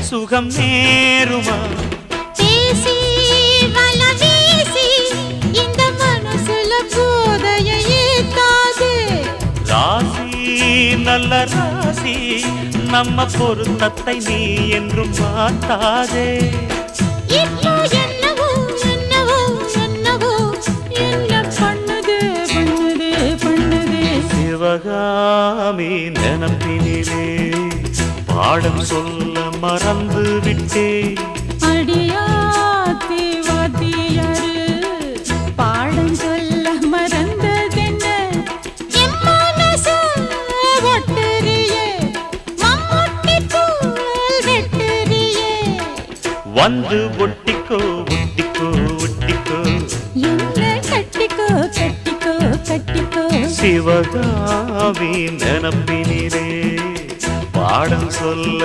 சுகம் நேருமா பேசி வல வீசி இந்த மனசுல போதையை ஏத்தாது ராசி நல்ல ராசி நம்ம பொருத்தத்தை நீ என்றும் மாட்டாதே இப்போ என்னவோ என்னவோ என்னவோ என்ன பண்ணுது பண்ணுது பண்ணுது சிவகாமி நினப்பினிலே பாடம் சொல்ல மறந்து விட்டே அடியாத்தி வாத்தியாரு பாடம் சொல்ல மறந்ததென்ன என் மனசு ஒட்டுறியே மம்முட்டி போல் வெட்டுறியே வந்து ஒட்டிக்கோ ஒட்டிக்கோ ஒட்டிக்கோ என்ன கட்டிக்கோ கட்டிக்கோ கட்டிக்கோ சிவகாமி நினப்பினிலே பாடம் சொல்ல